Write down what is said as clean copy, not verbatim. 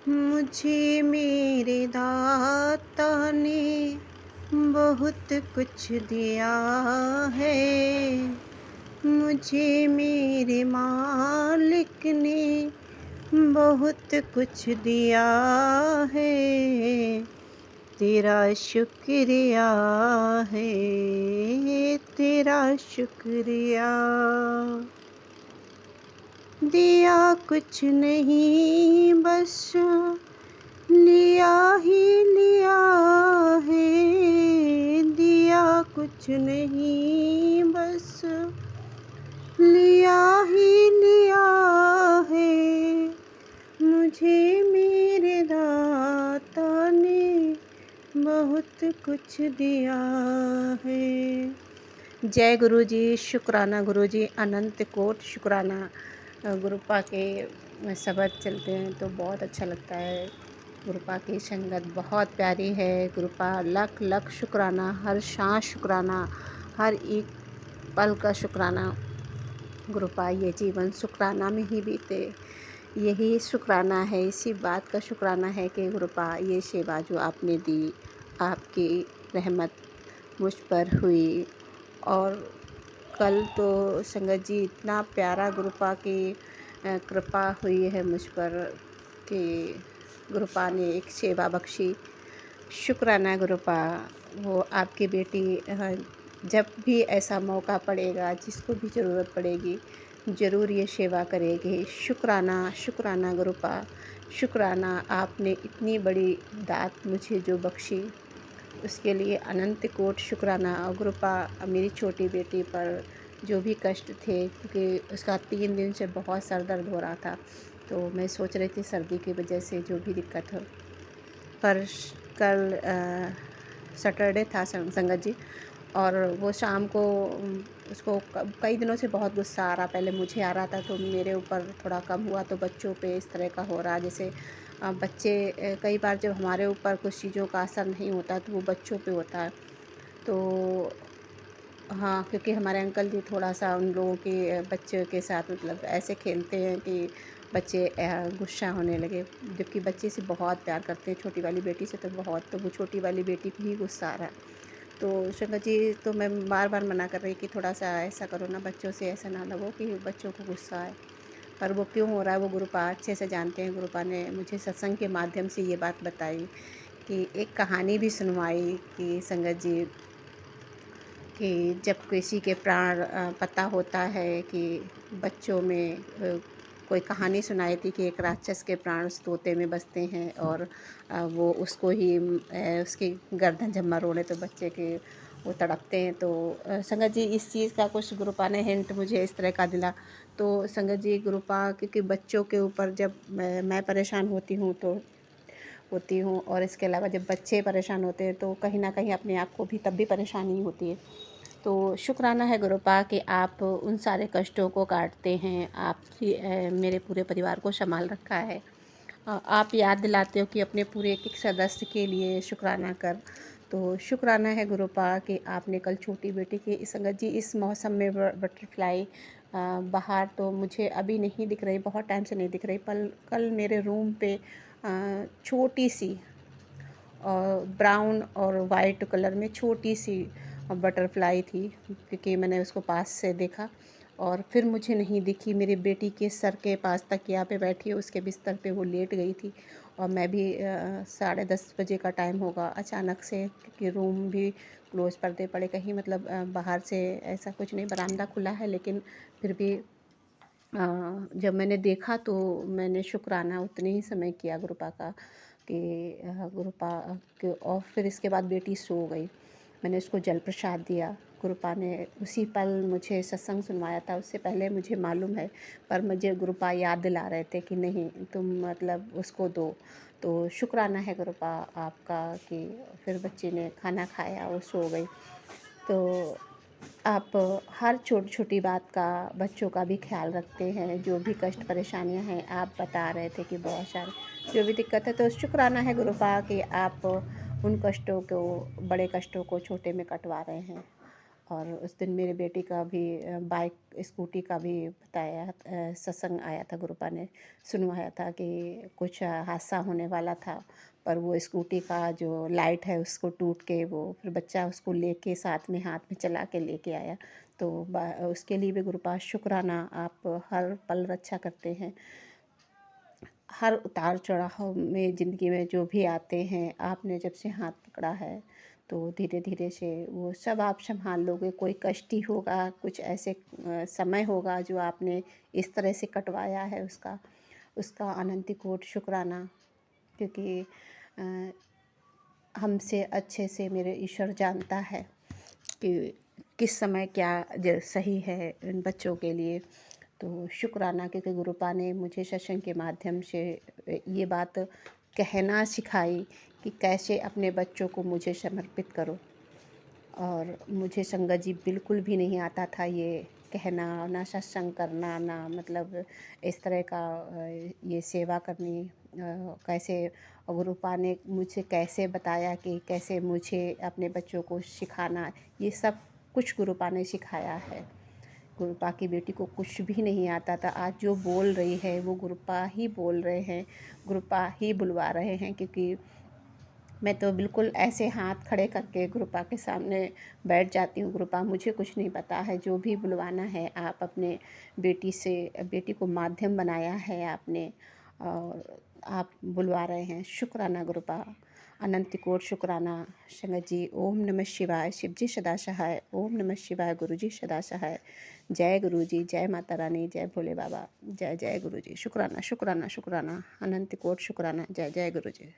मुझे मेरे दाता ने बहुत कुछ दिया है। मुझे मेरे मालिक ने बहुत कुछ दिया है। तेरा शुक्रिया है, तेरा शुक्रिया। दिया कुछ नहीं बस लिया ही लिया है। दिया कुछ नहीं बस लिया ही लिया है। मुझे मेरे दाता ने बहुत कुछ दिया है। जय गुरु जी, शुक्राना गुरु जी, अनंत कोट शुक्राना। गुरुपा के शब्द चलते हैं तो बहुत अच्छा लगता है। गुरुपा की संगत बहुत प्यारी है। गुरुपा लख लख शुक्राना, हर सांस शुक्राना, हर एक पल का शुक्राना। गुरुपा ये जीवन शुक्राना में ही बीते, यही शुक्राना है, इसी बात का शुक्राना है कि गुरुपा ये सेवा जो आपने दी, आपकी रहमत मुझ पर हुई। और कल तो संगत जी इतना प्यारा गुरुपा की कृपा हुई है मुझ पर कि गुरुपा ने एक सेवा बख्शी। शुक्राना गुरुपा। वो आपकी बेटी जब भी ऐसा मौका पड़ेगा, जिसको भी ज़रूरत पड़ेगी, ज़रूर ये सेवा करेगी। शुक्राना शुक्राना गुरुपा, शुक्राना। आपने इतनी बड़ी दात मुझे जो बख्शी, उसके लिए अनंत कोट शुक्राना। गुरुपा मेरी छोटी बेटी पर जो भी कष्ट थे, क्योंकि उसका 3 दिन से बहुत सर दर्द हो रहा था, तो मैं सोच रही थी सर्दी की वजह से जो भी दिक्कत हो। पर कल सैटरडे था संगत जी, और वो शाम को उसको कई दिनों से बहुत गुस्सा आ रहा। पहले मुझे आ रहा था तो मेरे ऊपर थोड़ा कम हुआ, तो बच्चों पे इस तरह का हो रहा। जैसे बच्चे कई बार जब हमारे ऊपर कुछ चीज़ों का असर नहीं होता तो वो बच्चों पे होता है। तो हाँ, क्योंकि हमारे अंकल जी थोड़ा-सा उन लोगों के बच्चों के साथ मतलब ऐसे खेलते हैं कि बच्चे गुस्सा होने लगे, जबकि बच्चे से बहुत प्यार करते हैं, छोटी वाली बेटी से तो बहुत, तो वो छोटी वाली बेटी को ही गुस्सा आ रहा है। तो संगत जी, तो मैं बार-बार मना कर रही कि थोड़ा-सा ऐसा करो ना, बच्चों से ऐसा ना लगो कि बच्चों को गुस्सा आए। पर वो क्यों हो रहा है वो गुरुपा अच्छे से जानते हैं। गुरुपा ने मुझे सत्संग के माध्यम से ये बात बताई कि एक कहानी भी सुनवाई कि संगत जी, कि जब किसी के प्राण पता होता है कि बच्चों में कोई कहानी सुनाई थी कि एक राक्षस के प्राण उस तोते में बसते हैं, और वो उसको ही उसकी गर्दन जब मरोड़े तो बच्चे के वो तड़पते हैं। तो संगत जी, इस चीज़ का कुछ गुरुपा ने हिंट मुझे इस तरह का दिला। तो संगत जी, गुरुपा क्योंकि बच्चों के ऊपर जब मैं परेशान होती हूँ, और इसके अलावा जब बच्चे परेशान होते हैं तो कहीं ना कहीं अपने आप को भी तब भी परेशानी होती है। तो शुक्राना है गुरुपा कि आप उन सारे कष्टों को काटते हैं। आप मेरे पूरे परिवार को संभाल रखा है। आप याद दिलाते हो कि अपने पूरे एक-एक सदस्य के लिए शुक्राना कर। तो शुक्राना है गुरुपा कि आपने कल छोटी बेटी की संगत जी इस मौसम में बटरफ्लाई बाहर तो मुझे अभी नहीं दिख रही, बहुत टाइम से नहीं दिख रही, पर कल मेरे रूम पे छोटी सी ब्राउन और वाइट कलर में छोटी सी बटरफ्लाई थी, क्योंकि मैंने उसको पास से देखा और फिर मुझे नहीं दिखी। मेरी बेटी के सर के पास तकिया पे बैठी है, उसके बिस्तर पे वो लेट गई थी, और मैं भी 10:30 बजे का टाइम होगा, अचानक से, क्योंकि रूम भी क्लोज पर्दे पड़े, कहीं मतलब बाहर से ऐसा कुछ नहीं, बरामदा खुला है, लेकिन फिर भी जब मैंने देखा तो मैंने शुक्राना उतने ही समय किया गुरुपा का कि गुरुपा के, और फिर इसके बाद बेटी सो गई। मैंने उसको जल प्रसाद दिया। गुरुपा ने उसी पल मुझे सत्संग सुनवाया था, उससे पहले मुझे मालूम है, पर मुझे गुरुपा याद दिला रहे थे कि नहीं तुम मतलब उसको दो। तो शुक्राना है गुरुपा आपका कि फिर बच्ची ने खाना खाया और सो गई। तो आप हर छोटी छोटी बात का बच्चों का भी ख्याल रखते हैं। जो भी कष्ट परेशानियां हैं, आप बता रहे थे कि बहुत सारे जो भी दिक्कत है, तो शुक्राना है गुरुपा कि आप उन कष्टों को, बड़े कष्टों को छोटे में कटवा रहे हैं। और उस दिन मेरे बेटे का भी बाइक स्कूटी का भी बताया, सत्संग आया था, गुरुपा ने सुनवाया था कि कुछ हादसा होने वाला था, पर वो स्कूटी का जो लाइट है उसको टूट के वो फिर बच्चा उसको लेके साथ में हाथ में चला के लेके आया। तो उसके लिए भी गुरुपा शुक्राना, आप हर पल रक्षा करते हैं। हर उतार चढ़ाव में ज़िंदगी में जो भी आते हैं, आपने जब से हाथ पकड़ा है तो धीरे धीरे से वो सब आप संभाल लोगे। कोई कष्ट ही होगा, कुछ ऐसे समय होगा जो आपने इस तरह से कटवाया है, उसका उसका अनंत कोटि शुक्राना। क्योंकि अ, हमसे अच्छे से मेरे ईश्वर जानता है कि किस समय क्या सही है इन बच्चों के लिए। तो शुक्राना, क्योंकि गुरुपा ने मुझे सत्संग के माध्यम से ये बात कहना सिखाई कि कैसे अपने बच्चों को मुझे समर्पित करो। और मुझे संगत जी बिल्कुल भी नहीं आता था ये कहना, ना सत्संग करना, ना मतलब इस तरह का ये सेवा करनी कैसे। गुरुपा ने मुझे कैसे बताया कि कैसे मुझे अपने बच्चों को सिखाना, ये सब कुछ गुरुपा ने सिखाया है। गुरुपा की बेटी को कुछ भी नहीं आता था, आज जो बोल रही है वो गुरुपा ही बोल रहे हैं, गुरुपा ही बुलवा रहे हैं। क्योंकि मैं तो बिल्कुल ऐसे हाथ खड़े करके गुरुपा के सामने बैठ जाती हूँ, गुरुपा मुझे कुछ नहीं पता है, जो भी बुलवाना है आप अपने बेटी से, बेटी को माध्यम बनाया है आपने और आप बुलवा रहे हैं। शुक्राना गुरुपा, अनंत कोटि शुक्राना। संगत जी, ओम नमः शिवाय। शिव जी सदा सहाय। ओम नमः शिवाय। गुरु जी सदा सहाय। जय गुरु जी, जय माता रानी, जय भोले बाबा, जय जय गुरु जी। शुक्राना शुक्राना शुक्राना, अनंत कोटि शुक्राना। जय जय गुरु जी।